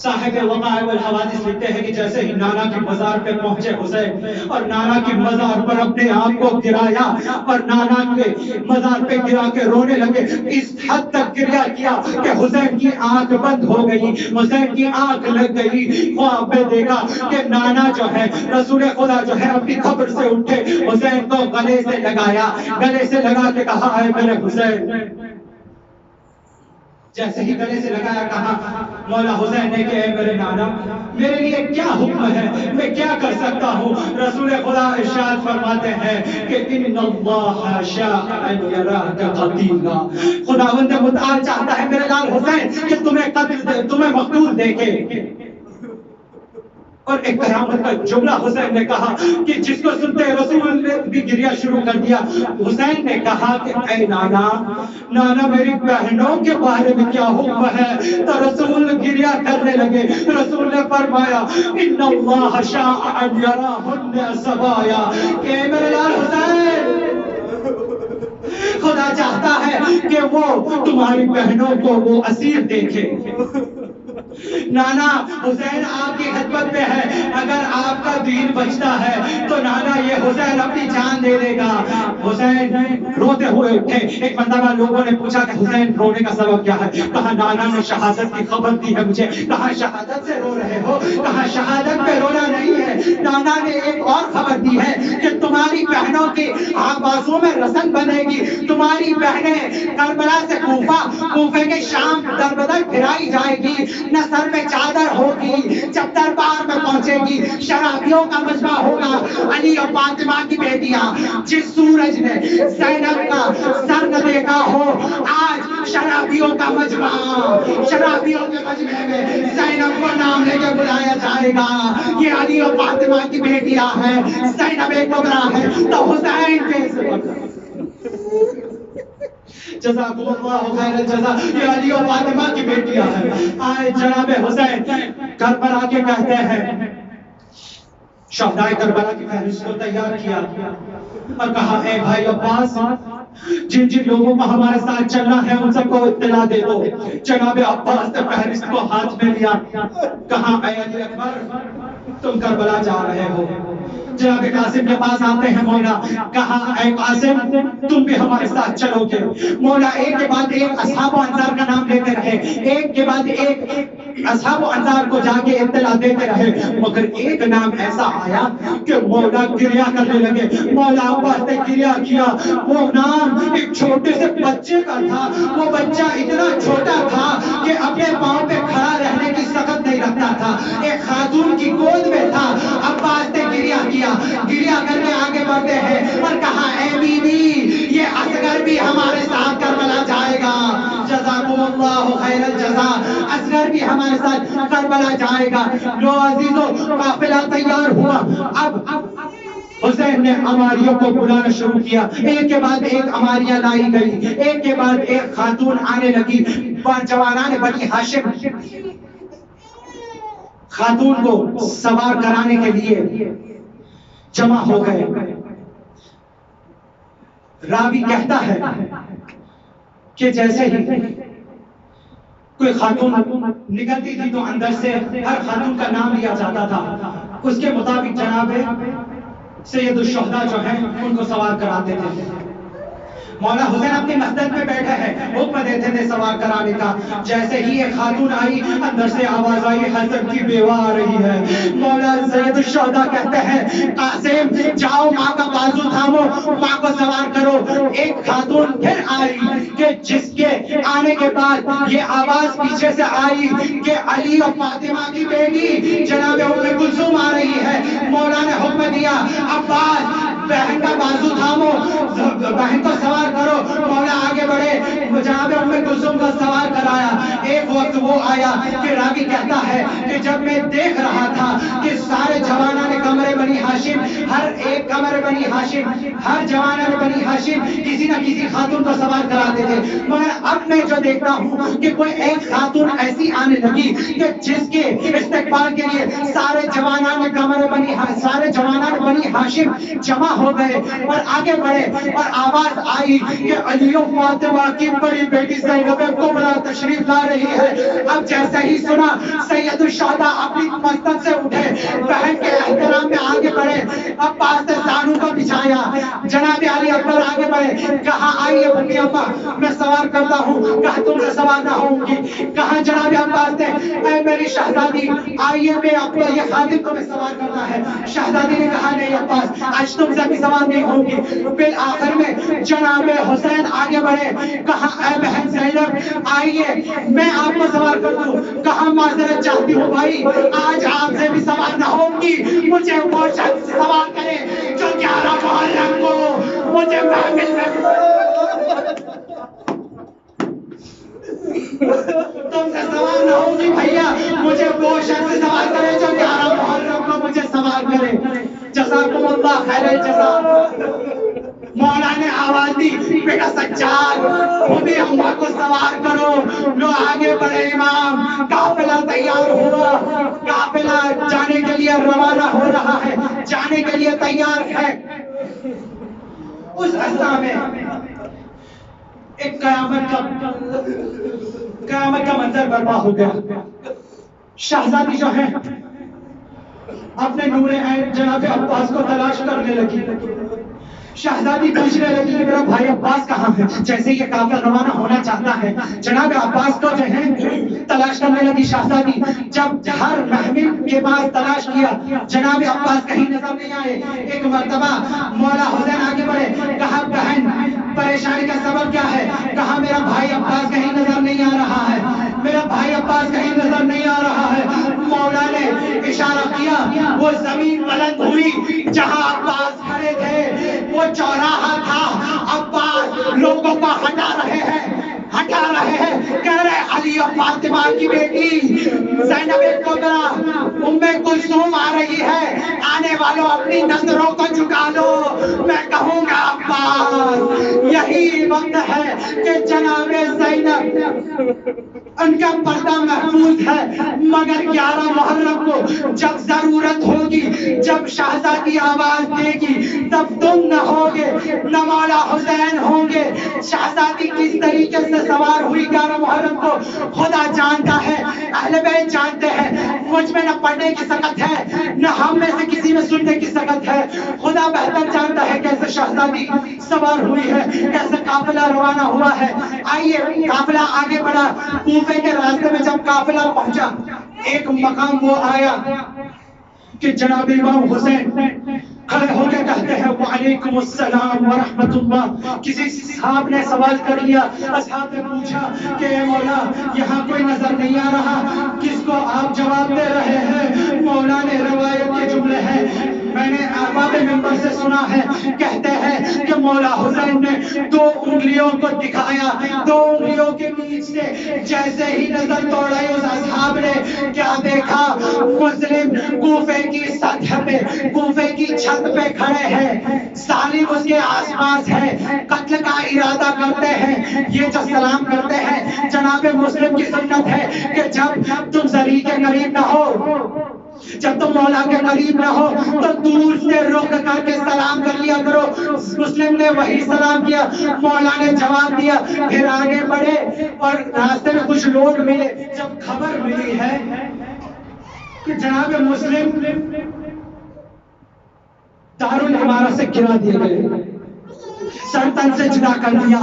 S1: صاحب وقائع والحوادث لکھتے ہیں کہ جیسے ہی نانا کی مزار پہ پہنچے حسین، اور نانا کی مزار پر اپنے آپ کو گرایا، اور نانا کے مزار پہ گرا کے رونے لگے، اس حد تک گریہ کیا کہ حسین کی آنکھ بند ہو گئی، حسین کی آنکھ لگ گئی۔ خواب میں دیکھا کہ نانا جو ہے رسول خدا جو ہے اپنی قبر سے اٹھے، حسین کو گلے سے لگایا، گلے سے لگا کے کہا اے میرے حسین۔ جیسے ہی گلے سے لگایا کہا مولا حسین نے کہ اے میرے نانا میرے لیے کیا حکم ہے، میں کیا کر سکتا ہوں؟ رسول خدا ارشاد فرماتے ہیں کہ ان اللہ شاء ان یراک قتیلا، خداوند متعال چاہتا ہے میرے لال حسین کہ تمہیں مقتول دیکھے۔ اور ایک قیامت کا جملہ حسین نے کہا کہ جس کو سنتے رسول نے بھی گریا شروع کر دیا. حسین نے کہا کہ اے نانا نانا میری بہنوں کے بارے میں کیا حکم ہے؟ تو رسول گریا کرنے لگے. رسول نے فرمایا ان اللہ شاء ان یراہن سبایا کہ میرے لال حسین خدا چاہتا ہے کہ وہ تمہاری بہنوں کو وہ اسیر دیکھے. نانا حسین آپ کی خدمت میں ہے, اگر آپ کا دین بچتا ہے تو نانا یہ حسین اپنی جان دے دے گا. حسین روتے ہوئے اٹھے. ایک مرتبہ لوگوں نے پوچھا کہ حسین رونے کا سبب کیا ہے؟ کہا نانا نے شہادت کی خبر دی ہے مجھے. کہا شہادت سے رو رہے ہو؟ کہا شہادت پہ رونا نہیں ہے, نانا نے ایک اور خبر دی ہے کہ تمہاری بہنوں کی آوازوں میں رسن بنے گی. تمہاری بہنیں کربلا سے کوفے کے شام در بدر پھرائی جائے گی. نہ سر میں چادر ہوگی, جب دربار میں پہنچے گی شرابیوں کا مجمع ہوگا. علی اور فاطمہ کی بیٹیاں, جس سورج نے زینب کا سر نہ دیکھا ہو, آج شرابیوں کا مجمع, شرابیوں کے مجمع میں زینب کو نام لے کے بلایا جائے گا. یہ علی اور فاطمہ کی بیٹیاں ہیں, زینب کبریٰ ہے تو حسین کے جزاکم اللہ خیر الجزا. یہ علی و فاطمہ کی بیٹیاں ہیں. آئے جناب حسین کربلا کے کہتے ہیں, شہدائے کربلا کی فہرست کو تیار کیا اور کہا اے بھائی عباس جن جن لوگوں کو ہمارے ساتھ چلنا ہے ان سب کو اطلاع دے دو. جناب عباس نے فہرست کو ہاتھ میں لیا. کہا اے علی اکبر تم کربلا جا رہے ہو. جناب قاسم کے پاس آتے ہیں مولا. کہا اے قاسم تم بھی ہمارے ساتھ چلو گے؟ مولا ایک کے بعد ایک اصحاب و انصار کا نام لیتے رہے, ایک کے بعد ایک اصحاب و انصار کو جا کے اطلاع دیتے رہے, مگر ایک نام ایسا آیا کہ مولا گریا کرنے لگے. مولا عباس نے گریا کیا. وہ نام ایک چھوٹے سے بچے کا تھا. وہ بچہ اتنا چھوٹا تھا کہ اپنے پاؤں پہ کھڑا رہنے کی سخت نہیں رکھتا تھا, ایک خاتون کی گود میں تھا. عباس نے گریا کیا. گریا کرنے آگے بڑھتے ہیں اور کہا اے بی بی یہ اصغر بھی ہمارے ساتھ کربلا جائے گا. جزاکم اللہ خیر الجزا. اصغر بھی ہمارے ساتھ کربلا جائے گا. لو عزیزو قافلہ تیار ہوا. اب حسین نے اماریوں کو بلانا شروع کیا. ایک کے بعد ایک اماریاں لائی گئی, ایک کے بعد ایک خاتون آنے لگی. جوانان بنی ہاشم خاتون کو سوار کرانے کے لیے جمع ہو گئے. راوی کہتا ہے کہ جیسے ہی کوئی خاتون نکلتی تھی تو اندر سے ہر خاتون کا نام لیا جاتا تھا. اس کے مطابق جناب سید الشہداء جو ہیں ان کو سوار کراتے تھے. مولا حسین اپنی مسجد میں بیٹھے ہیں, حکم دیتے تھے سوار کرانے کا. جیسے ہی ایک خاتون آئی اندر سے آواز آئی حسن کی بیوہ آ رہی ہے. مولا سید الشہداء کہتے ہیں قاسم جاؤ ماں کا بازو تھامو, ماں کو سوار کرو. ایک خاتون پھر آئی کہ جس کے آنے کے بعد یہ آواز پیچھے سے آئی کہ علی اور فاطمہ کی بیٹی جناب ام کلثوم آ رہی ہے. مولا نے حکم دیا عباس بہن کا بازو تھامو, بہن کو سوار کرو. مولا آگے بڑھے, جناب ام کلثوم کو سوار کرایا. ایک وقت وہ آیا کہ راوی کہتا ہے کہ جب میں دیکھ رہا تھا کہ سارے جوانان کمرے بنی ہاشم, ہر ایک کمرے بنی ہاشم, ہر جوانان بنی ہاشم کسی نہ کسی خاتون کو سوار کراتے تھے, مگر اب میں جو دیکھتا ہوں کہ کوئی ایک خاتون ایسی آنے لگی کہ جس کے استقبال کے لیے سارے جوانان کمرے بنی ہاشم جمع ہو گئے اور آگے بڑھے. اور آواز آئی کہ علی و فاطمہ کی بڑی بیٹی زینب کبریٰ تشریف لا رہی ہے. اب جیسے ہی سنا سید الشہداء اپنی مسجد سے اٹھے, بہن کے احترام میں آگے بڑھے. عباس نے زانو کو بچھایا. جناب علی اکبر آگے بڑھے. کہا آئیے بھکی ابا میں سوار کرتا ہوں. کہا تم سے سوار نہ ہوں گی. کہا جناب عباس نے اے میری شہزادی آئیے میں اپنا یہ خادم کو میں سوار کرنا ہے. شہزادی نے کہا نہیں عباس آج تم سے بھی سوار نہیں ہوگی. بالآخر میں جناب حسین آگے بڑھے. کہا اے بہن زینب آئیے میں آپ کو سوار کر دوں. کہا معذرت چاہتی ہوں بھائی آج آپ سے بھی سوار نہ ہوگی. مجھے وہ شخص سوار کرے جو 11 محرم کو مجھے محفل میں تم سے سوار نہ ہوگی. بھیا مجھے وہ شخص سوار کرے جو 11 محرم سوار کرے. جزاکم اللہ خیر الجزا. مولا نے آواز دی بیٹا سجاد خودی اماں کو سوار کرو. لو آگے بڑھے امام. قافلہ تیار ہوا, قافلہ جانے کے لیے روانہ ہو رہا ہے, جانے کے لیے تیار ہے. اس اثنا میں ایک قیامت کا منظر برپا ہو گیا. شہزادی جو ہے اپنے نور عین جناب عباس کو تلاش کرنے لگی. شہزادی پوچھنے لگی کہ میرا بھائی عباس کہاں ہے. جیسے یہ قافلہ روانہ ہونا چاہتا ہے جناب عباس کو جو ہے تلاش کرنے لگی شہزادی. جب ہر محمل کے پاس تلاش کیا جناب عباس کہیں نظر نہیں آئے. ایک مرتبہ مولا حسین آگے بڑھے, کہا بہن پریشانی کا سبب کیا ہے. کہا میرا بھائی عباس کہیں نظر نہیں آ رہا ہے, میرا بھائی عباس کہیں نظر نہیں آ رہا ہے. مولا نے اشارہ کیا, وہ زمین بلند ہوئی جہاں عباس کھڑے تھے. وہ چوراہا تھا. عباس لوگوں کو ہٹا رہے ہیں, ہٹا رہے ہیں. کہہ رہے علی اور فاطمہ کی بیٹی زینب کبریٰ ام کلثوم آ رہی ہے, آنے والوں اپنی نظروں کو جھکا دو. میں کہوں گا عباس یہی وقت ہے کہ جناب زینب ان کا پردہ محفوظ ہے, مگر 11 محرم کو جب ضرورت ہوگی, جب شہزادی آواز دے گی تب تم نہ ہوگے نہ مولا حسین ہوں گے. شہزادی کس طریقے سے سوار ہوئی 11 محرم کو خدا جانتا ہے, اہل بیت جانتے ہیں. مجھ میں نہ پڑھنے کی سکت ہے نہ ہم میں سے کسی میں سننے کی سکت ہے. خدا بہتر جانتا ہے کیسے شہزادی سوار ہوئی ہے, کیسے قافلہ روانہ ہوا ہے. آئیے قافلہ آگے بڑھا. کوفے کے راستے میں جب قافلہ پہنچا ایک مقام وہ آیا کہ جناب امام حسین کھڑے ہو کے کہتے ہیں وعلیکم السلام ورحمت اللہ. کسی صاحب نے سوال کر لیا, اصحاب نے پوچھا کہ اے مولا یہاں کوئی نظر نہیں آ رہا, کس کو آپ جواب دے رہے ہیں. مولا نے روایت کے جملے ہیں, میں نے احباب منبر سے سنا ہے, کہتے ہیں کہ مولا حسین نے 2 انگلیوں کو دکھایا, 2 انگلیوں کے بیچ سے جیسے ہی نظر دوڑائی اس اصحاب نے کیا دیکھا, مسلم کوفے کی سطح پہ, کوفے کی چھت پہ کھڑے ہیں, ظالم اس کے آس پاس ہے, قتل کا ارادہ کرتے ہیں. یہ جو سلام کرتے ہیں جناب مسلم کی سنت ہے کہ جب تم ذری کے قریب نہ ہو, جب تم مولا کے قریب نہ ہو تو دور سے رخ کر کے سلام کر لیا کرو. مسلم نے وہی سلام کیا, مولا نے جواب دیا. پھر آگے بڑھے اور راستے میں کچھ لوگ ملے. جب خبر ملی ہے کہ جناب مسلم دارالعمارہ سے گرا دیے گئے, سر تن سے جدا کر دیا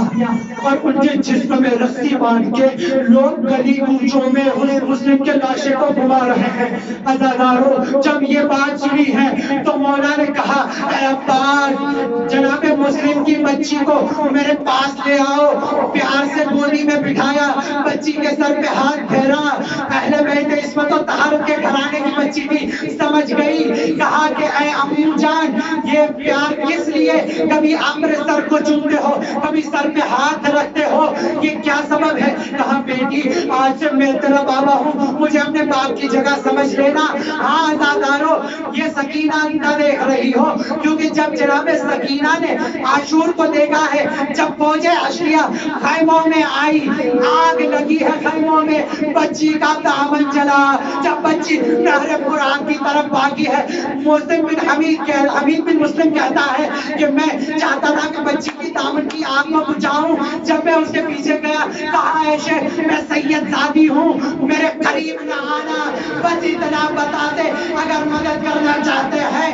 S1: اور ان کے جسم میں رسی باندھ کے لوگ گلی کوچوں میں اس مسلم کے لاشے کو گھما رہے ہیں. عزادارو جب یہ بات سنی ہے تو مولا نے کہا اے عباس جناب مسلم کی بچی کو میرے پاس لے آؤ. پیار سے گودی میں بٹھایا, بچی کے سر پہ ہاتھ پھیرا. اہل بیت عصمت و طہارت کے گھرانے کی بچی بھی سمجھ گئی. کہا کہ اے امو جان یہ پیار کس لیے, کبھی امر سر کو چومتے ہو, کبھی سر پہ ہاتھ رکھتے ہو, یہ کیا سبب ہے. کہا بیٹی آج سے میں تیرا بابا ہوں, مجھے اپنے باپ کی جگہ سمجھ لینا. ہاں عزادارو یہ سکینہ نہ دیکھ رہی ہو, کیونکہ جب جناب سکینہ نے عاشور کو دیکھا ہے, جب فوج عشریہ خیموں میں آئی, آگ لگی ہے خیموں میں, بچی کا دامن جلا. جب بچی نہر قرآن کی طرف بھاگی ہے, مسلم بن حمید بن مسلم کہتا ہے کہ میں چاہتا تھا کہ بچی کی دامن کی آگ کو بجھاؤں. جب میں اس کے پیچھے گیا کہا عائشہ میں سید زادی ہوں, میرے قریب نہ آنا. بس اتنا بتا دے اگر مدد کرنا چاہتا ہے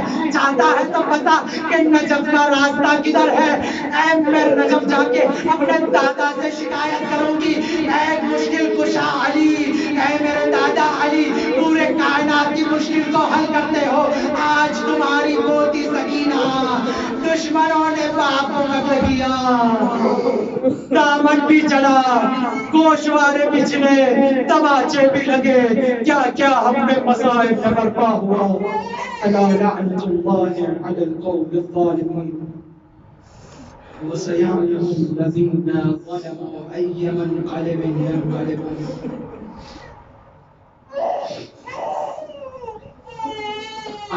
S1: تو بتا کہ نجف کا راستہ کدھر ہے. اے میں نجف جا کے اپنے دادا سے شکایت کروں گی, اے مشکل کشا علی, اے میرے دادا علی پورے کائنات کی مشکل کو حل کرتے ہو. آج تمہاری پوتی سکینہ دشمنوں نے باپ کو قتل کیا, دامن بھی جلا, گوشوارے بچھلے, تماچے بھی لگے, کیا کیا ہم میں مصائب میں برپا ہوا. الا لعنت اللہ علی القوم الظالمین وسيعلم الذين ظلموا أي منقلب ينقلبون.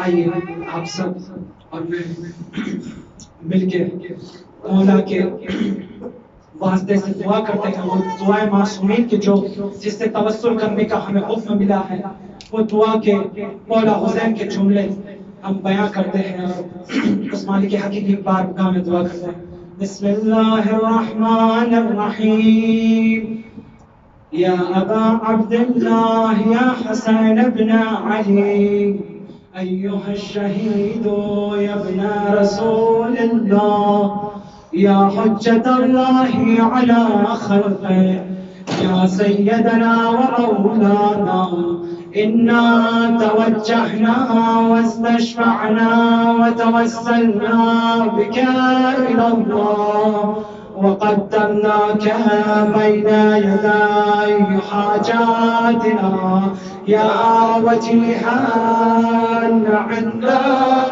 S1: آئیے آپ سب اور میں مل کے مولا کے واسطے سے دعا کرتے ہیں، وہ دعائے معصومین کے جو جس سے توسل کرنے کا ہمیں حکم ملا ہے، وہ دعا کے مولا حسین کے جملے ہم بیان کرتے ہیں اور اس مالک حقیقی بارگاہ میں دعا کرتے ہیں۔ بسم اللہ الرحمن الرحیم یا ابا عبداللہ یا حسین ابن علی ایها الشهيد يا ابن رسول الله يا حجة الله على خلقه يا سيدنا ومولانا إنا توجهنا واستشفعنا وتوسلنا بك إلى الله وقدمناك بين يدي حاجاتنا يا وجيها عند الله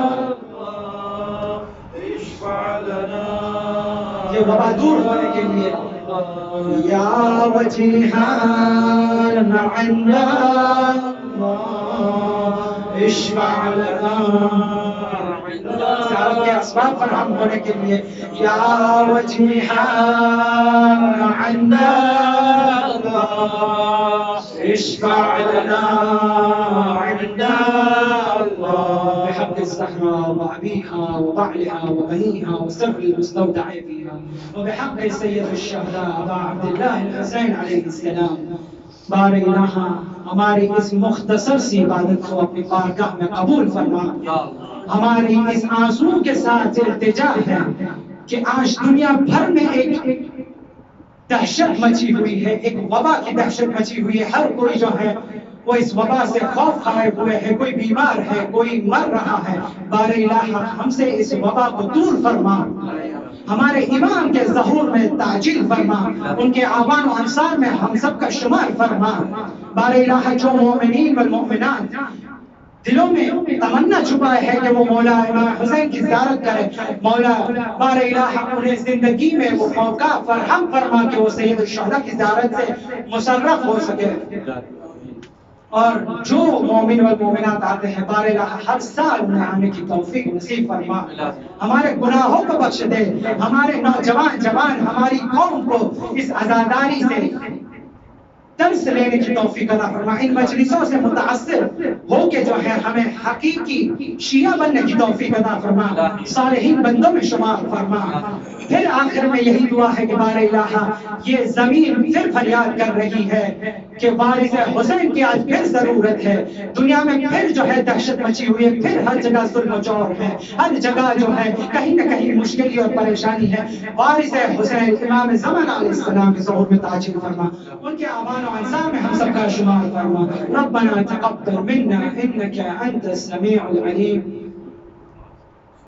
S1: اشفع لنا یہ وبا دور ہونے کے لیے یا وجيها عند الله اشفع لنا سارت کے اسباب فراہم ہونے کے لیے یا وجیہا عند اللہ اشفع لنا عند اللہ بحق الزہراء وابیہا وبعلہا وبنیہا وسر المستودع فیہا وبحق سید الشہداء ابا عبداللہ الحسین علیہ السلام۔ بار الہ ہماری اس مختصر سی عبادت کو اپنی بارگاہ میں قبول فرما۔ ہماری اس آنسو کے ساتھ التجا ہے کہ آج دنیا بھر میں ایک دہشت مچی ہوئی ہے، ایک وبا کی دہشت مچی ہوئی ہے، ہر کوئی جو ہے وہ اس وبا سے خوف کھائے ہوئے ہے، کوئی بیمار ہے، کوئی مر رہا ہے۔ بار الہ ہم سے اس وبا کو دور فرما، ہمارے امام کے ظہور میں تعجیل فرما، ان کے آبان و انصار میں ہم سب کا شمار فرما۔ بار الہ جو مومنین والمؤمنات دلوں میں تمنا چھپائے ہے کہ وہ مولا امام حسین کی زیارت کرے، مولا بار الہ انہیں زندگی میں وہ موقع فراہم فرما کہ وہ سید الشہداء کی زیارت سے مشرف ہو سکے۔ اور جو مومن والمومنات آتے ہیں بار الہ ہر سال انہیں آنے کی توفیق نصیب فرما، ہمارے گناہوں کو بخش دے، ہمارے نوجوان ہماری قوم کو اس عزاداری سے درس لینے کی توفیق عطا فرما، ان مجلسوں سے متاثر ہو کے جو ہے ہمیں حقیقی شیعہ بننے کی توفیق عطا فرما، صالحین بندوں میں شمار فرما۔ پھر آخر میں یہی دعا ہے کہ بار الہ یہ زمین پھر فریاد کر رہی ہے کہ وارث حسین کی آج پھر ضرورت ہے، دنیا میں پھر جو ہے دہشت مچی ہوئی ہے، پھر ہر جگہ ظلم و جور ہے، ہر جگہ جو ہے کہیں نہ کہیں مشکلی اور پریشانی ہے۔ وارث حسین امام زمان علیہ السلام کے ظہور میں تعجیل فرما، ان کے آبان و انصار میں ہم سب کا شمار فرما۔ ربنا تقبل منا انك انت السميع العليم